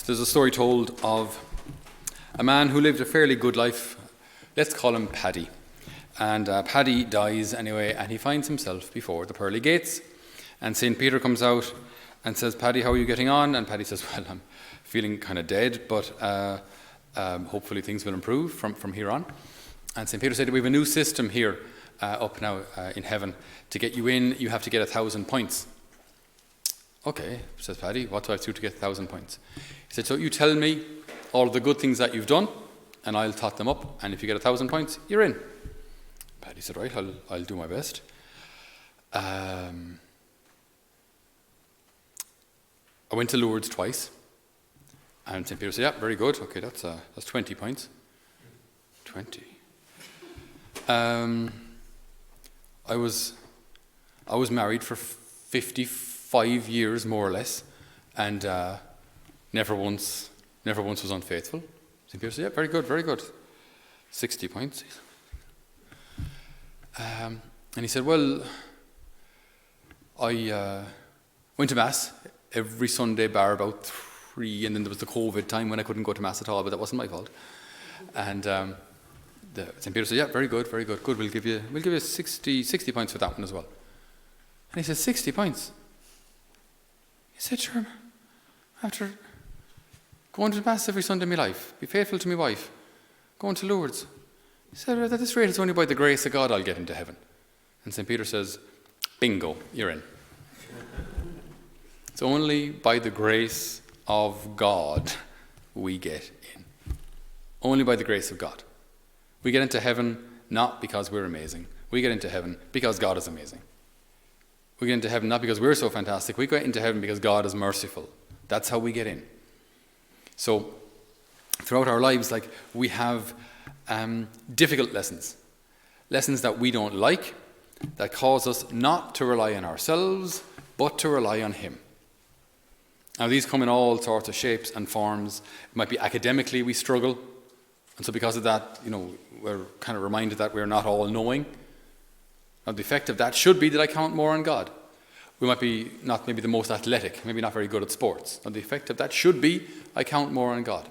There's a story told of a man who lived a fairly good life. Let's call him Paddy. And Paddy dies anyway, and he finds himself before the pearly gates. And St. Peter comes out and says, "Paddy, how are you getting on?" And Paddy says, "Well, I'm feeling kind of dead, but hopefully things will improve from here on." And St. Peter said, "We have a new system here up now in heaven. To get you in, you have to get 1,000 points." "Okay," says Paddy, "what do I have to do to get 1,000 points?" He said, "So you tell me all the good things that you've done, and I'll tot them up, and if you get 1,000 points, you're in." Paddy said, "Right, I'll do my best." I went to Lourdes twice, and St. Peter said, "Yeah, very good. Okay, that's 20 points." 20. I was married for 55 years, more or less, and never once was unfaithful. St. Peter said, "Yeah, very good, very good. 60 points." And he said, "Well, I went to Mass every Sunday bar about 3, and then there was the COVID time when I couldn't go to Mass at all, but that wasn't my fault." And St. Peter said, "Yeah, very good, very good. Good, we'll give you 60 points for that one as well." And he said, 60 points? He said, "Sure, after going to Mass every Sunday of my life, be faithful to my wife, going to Lourdes." He said, "At this rate, it's only by the grace of God I'll get into heaven." And St. Peter says, "Bingo, you're in." It's only by the grace of God we get in. Only by the grace of God. We get into heaven not because we're amazing. We get into heaven because God is amazing. We get into heaven not because we're so fantastic. We get into heaven because God is merciful. That's how we get in. So, throughout our lives, we have difficult lessons. Lessons that we don't like, that cause us not to rely on ourselves, but to rely on Him. Now, these come in all sorts of shapes and forms. It might be academically we struggle. And so because of that, we're kind of reminded that we're not all knowing. Now, the effect of that should be that I count more on God. We might be not maybe the most athletic, maybe not very good at sports. Now, the effect of that should be I count more on God.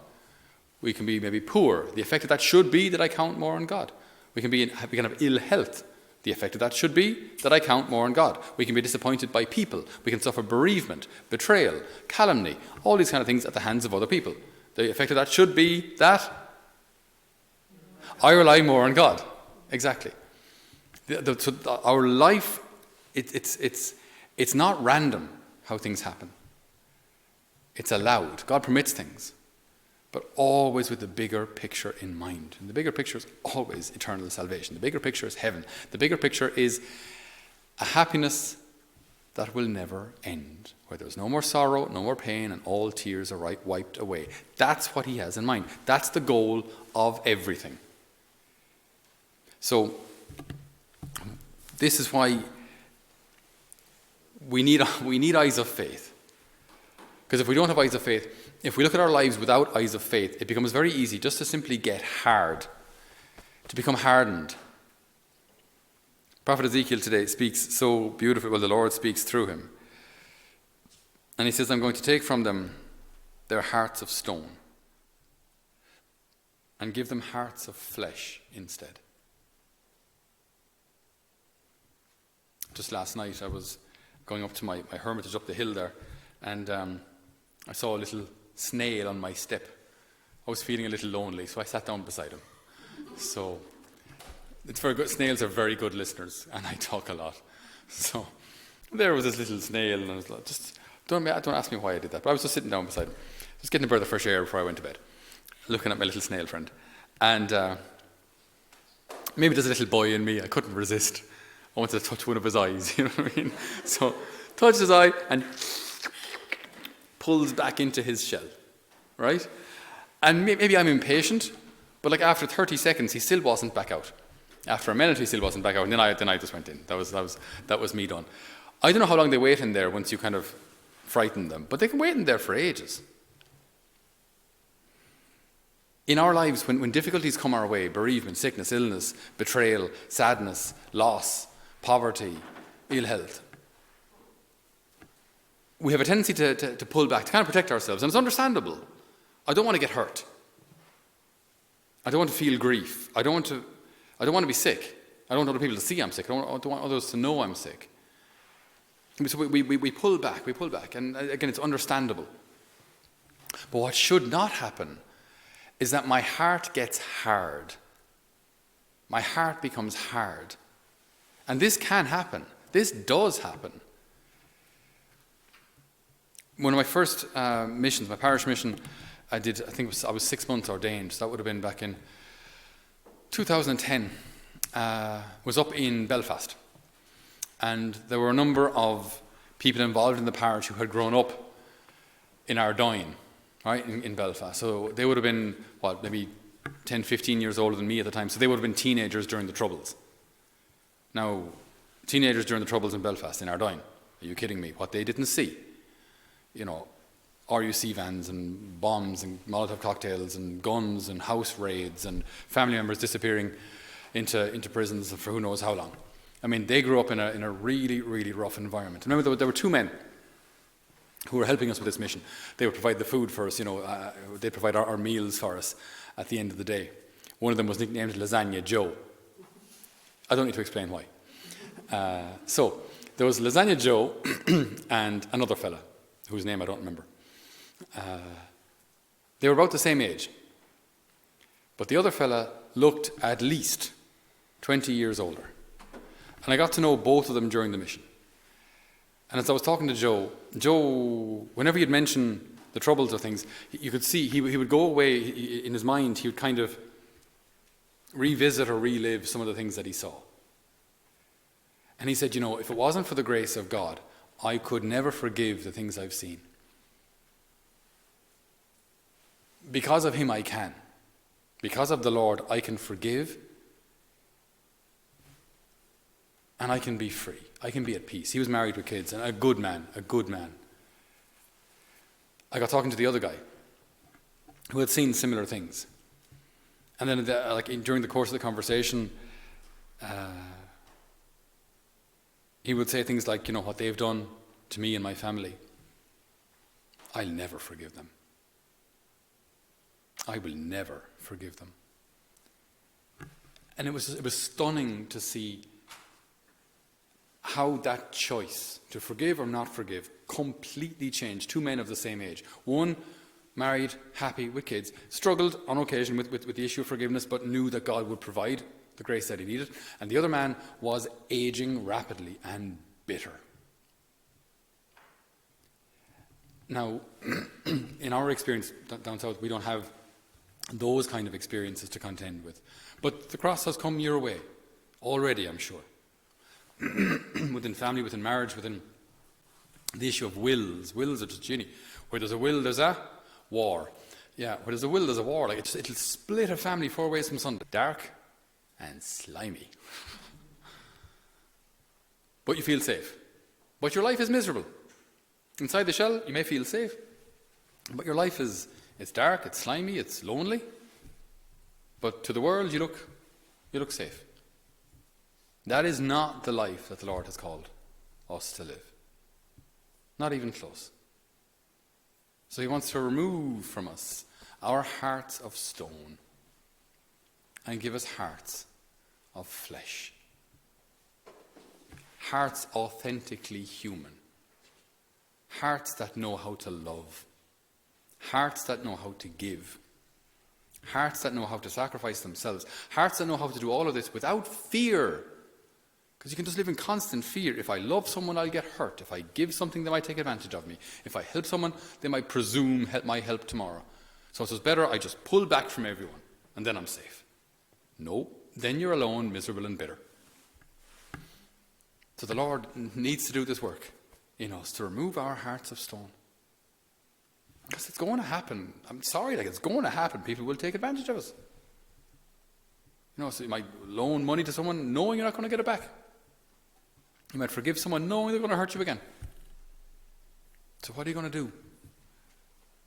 We can be maybe poor. The effect of that should be that I count more on God. We can have ill health. The effect of that should be that I count more on God. We can be disappointed by people. We can suffer bereavement, betrayal, calumny, all these kind of things at the hands of other people. The effect of that should be that I rely more on God. Exactly. Our life, it's not random how things happen. It's allowed. God permits things, but always with the bigger picture in mind. And the bigger picture is always eternal salvation. The bigger picture is heaven. The bigger picture is a happiness that will never end, where there's no more sorrow, no more pain, and all tears are wiped away. That's what He has in mind. That's the goal of everything. So, this is why we need eyes of faith. Because if we don't have eyes of faith, if we look at our lives without eyes of faith, it becomes very easy just to simply get hard, to become hardened. Prophet Ezekiel today speaks so beautifully. Well, the Lord speaks through him. And he says, "I'm going to take from them their hearts of stone and give them hearts of flesh instead." Just last night I was going up to my hermitage up the hill there, and I saw a little snail on my step. I was feeling a little lonely, so I sat down beside him. So it's very good. Snails are very good listeners, and I talk a lot. So there was this little snail, and I was like, don't ask me why I did that, but I was just sitting down beside him, just getting a breath of fresh air before I went to bed, looking at my little snail friend. And maybe there's a little boy in me. I couldn't resist. I wanted to touch one of his eyes, you know what I mean? So touched his eye and pulls back into his shell, right? And maybe I'm impatient, but after 30 seconds, he still wasn't back out. After a minute, he still wasn't back out, and then I just went in. That was me done. I don't know how long they wait in there once you kind of frighten them, but they can wait in there for ages. In our lives, when difficulties come our way, bereavement, sickness, illness, betrayal, sadness, loss, poverty, ill health, we have a tendency to pull back, to kind of protect ourselves. And it's understandable. I don't want to get hurt. I don't want to feel grief. I don't want to be sick. I don't want other people to see I'm sick. I don't want others to know I'm sick. So we pull back. And again, it's understandable. But what should not happen is that my heart gets hard. My heart becomes hard. And this can happen. This does happen. One of my first missions, my parish mission, I was 6 months ordained. So that would have been back in 2010. Was up in Belfast. And there were a number of people involved in the parish who had grown up in Ardoyne, right, in Belfast. So they would have been, maybe 10, 15 years older than me at the time. So they would have been teenagers during the Troubles. Now, teenagers during the Troubles in Belfast, in Ardoyne, are you kidding me? What they didn't see, RUC vans and bombs and Molotov cocktails and guns and house raids and family members disappearing into prisons for who knows how long. I mean, they grew up in a really, really rough environment. Remember, there were two men who were helping us with this mission. They would provide the food for us, they'd provide our meals for us at the end of the day. One of them was nicknamed Lasagna Joe. I don't need to explain why. So there was Lasagna Joe and another fella, whose name I don't remember. They were about the same age. But the other fella looked at least 20 years older. And I got to know both of them during the mission. And as I was talking to Joe, whenever he'd mention the Troubles or things, you could see he would go away in his mind, he would kind of revisit or relive some of the things that he saw. And he said, if it wasn't for the grace of God, I could never forgive the things I've seen. Because of him, I can. Because of the Lord, I can forgive. And I can be free. I can be at peace. He was married with kids, and a good man. I got talking to the other guy who had seen similar things. And then during the course of the conversation, he would say things like, what they've done to me and my family, I'll never forgive them. I will never forgive them. And it was stunning to see how that choice to forgive or not forgive completely changed. Two men of the same age. One married, happy, with kids, struggled on occasion with the issue of forgiveness, but knew that God would provide the grace that he needed. And the other man was aging rapidly and bitter. Now, in our experience down south, we don't have those kind of experiences to contend with. But the cross has come your way already, I'm sure. Within family, within marriage, within the issue of wills. Wills are just genie. Where there's a will, there's a war. Yeah, where there's a will, there's a war. It'll split a family 4 ways from Sunday. Dark and slimy. But you feel safe. But your life is miserable. Inside the shell, you may feel safe. But your life it's dark, it's slimy, it's lonely. But to the world, you look safe. That is not the life that the Lord has called us to live. Not even close. So he wants to remove from us our hearts of stone and give us hearts of flesh. Hearts authentically human. Hearts that know how to love. Hearts that know how to give. Hearts that know how to sacrifice themselves. Hearts that know how to do all of this without fear. Because you can just live in constant fear. If I love someone, I'll get hurt. If I give something, they might take advantage of me. If I help someone, they might presume my help tomorrow. So it's better I just pull back from everyone, and then I'm safe. No, then you're alone, miserable and bitter. So the Lord needs to do this work in us to remove our hearts of stone. Because it's going to happen. I'm sorry, it's going to happen. People will take advantage of us. So you might loan money to someone knowing you're not going to get it back. You might forgive someone knowing they're going to hurt you again. So what are you going to do?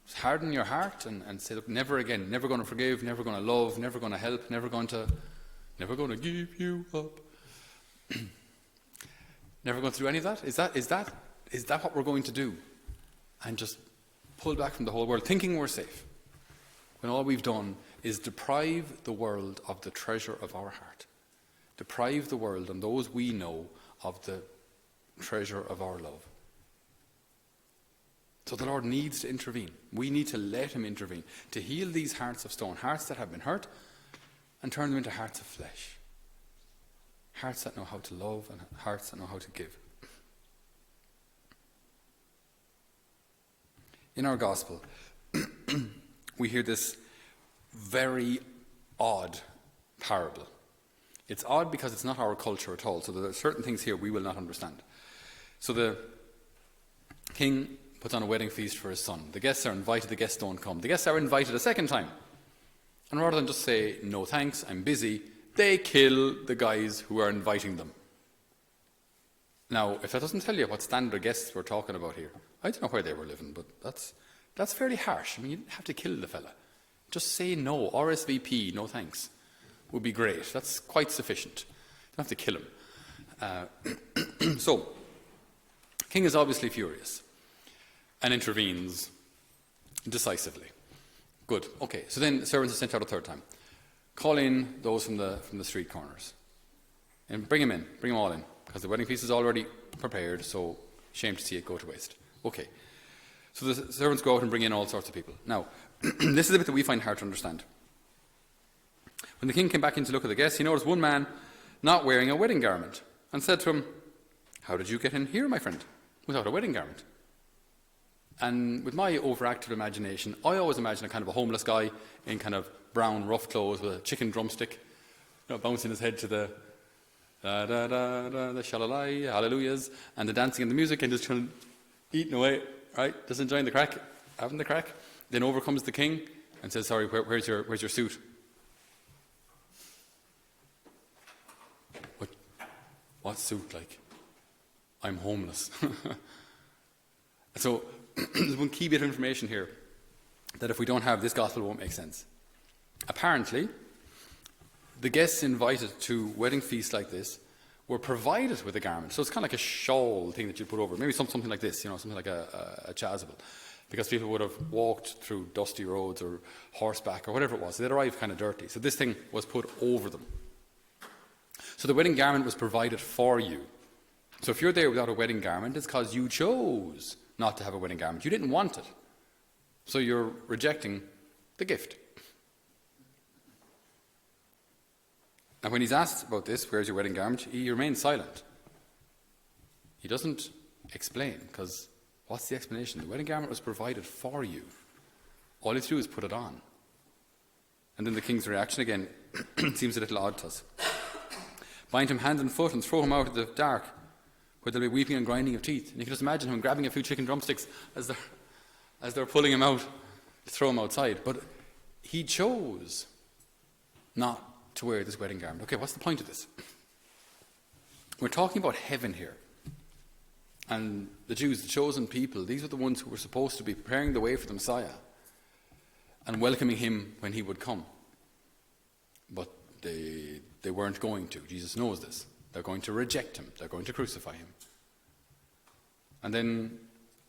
Just harden your heart and say, look, never again, never going to forgive, never going to love, never going to help, never going to give you up. Never going to do any of that? Is that what we're going to do? And just pull back from the whole world, thinking we're safe. when all we've done is deprive the world of the treasure of our heart, deprive the world and those we know of the treasure of our love. So the Lord needs to intervene. We need to let him intervene to heal these hearts of stone, hearts that have been hurt, and turn them into hearts of flesh. Hearts that know how to love and hearts that know how to give. In our gospel, we hear this very odd parable. It's odd because it's not our culture at all. So there are certain things here we will not understand. So the king puts on a wedding feast for his son. The guests are invited, the guests don't come. The guests are invited a second time. And rather than just say, no thanks, I'm busy, they kill the guys who are inviting them. Now, if that doesn't tell you what standard guests we're talking about here, I don't know where they were living, but that's fairly harsh. I mean, you didn't have to kill the fella. Just say no, RSVP, no thanks, would be great. That's quite sufficient. You don't have to kill him. So, king is obviously furious and intervenes decisively. Good. Okay, so then servants are sent out a third time. Call in those from the street corners. And bring them all in. Because the wedding feast is already prepared, so shame to see it go to waste. Okay. So the servants go out and bring in all sorts of people. Now, this is a bit that we find hard to understand. When the king came back in to look at the guests, he noticed one man not wearing a wedding garment and said to him, "How did you get in here, my friend, without a wedding garment?" And with my overactive imagination, I always imagine a kind of a homeless guy in kind of brown, rough clothes with a chicken drumstick, bouncing his head to the da-da-da-da, the shalalai, hallelujahs, and the dancing and the music, and just trying eating away, right? Just enjoying the crack, having the crack. Then over comes the king and says, "Sorry, where's your suit?" What suit? Like, I'm homeless. So there's one key bit of information here that if we don't have, this gospel won't make sense. Apparently, the guests invited to wedding feasts like this were provided with a garment. So it's kind of like a shawl thing that you put over. Maybe something like this, something like a chasuble. Because people would have walked through dusty roads or horseback or whatever it was. So they'd arrived kind of dirty. So this thing was put over them. So the wedding garment was provided for you. So if you're there without a wedding garment, it's because you chose not to have a wedding garment. You didn't want it. So you're rejecting the gift. And when he's asked about this, where's your wedding garment, he remains silent. He doesn't explain, because what's the explanation? The wedding garment was provided for you. All you have to do is put it on. And then the king's reaction again seems a little odd to us. Bind him hand and foot and throw him out of the dark, where there'll be weeping and grinding of teeth. And you can just imagine him grabbing a few chicken drumsticks as they're pulling him out to throw him outside. But he chose not to wear this wedding garment. Okay, what's the point of this? We're talking about heaven here. And the Jews, the chosen people, these are the ones who were supposed to be preparing the way for the Messiah and welcoming him when he would come. But they weren't going to. Jesus knows this. They're going to reject him. They're going to crucify him. And then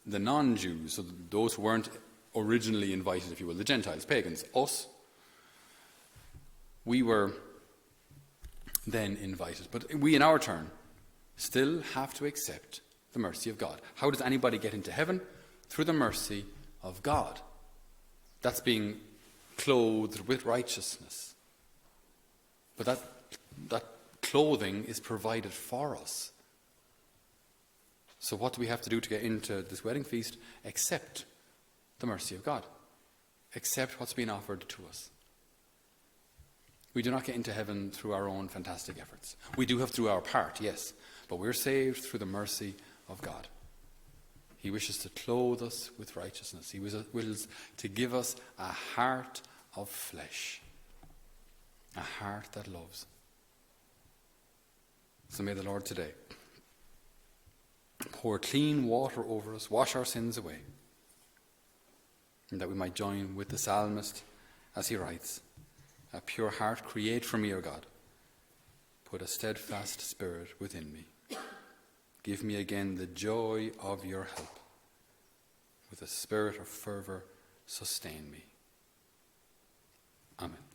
the non-Jews, so those who weren't originally invited, if you will, the Gentiles, pagans, us, we were then invited. But we, in our turn, still have to accept the mercy of God. How does anybody get into heaven? Through the mercy of God. That's being clothed with righteousness. But that clothing is provided for us. So what do we have to do to get into this wedding feast? Accept the mercy of God. Accept what's been offered to us. We do not get into heaven through our own fantastic efforts. We do have through our part, yes, but we're saved through the mercy of God. He wishes to clothe us with righteousness. He wills to give us a heart of flesh, a heart that loves. So may the Lord today pour clean water over us, wash our sins away, and that we might join with the psalmist as he writes, "A pure heart create for me, O God. Put a steadfast spirit within me. Give me again the joy of your help. With a spirit of fervour sustain me." Amen.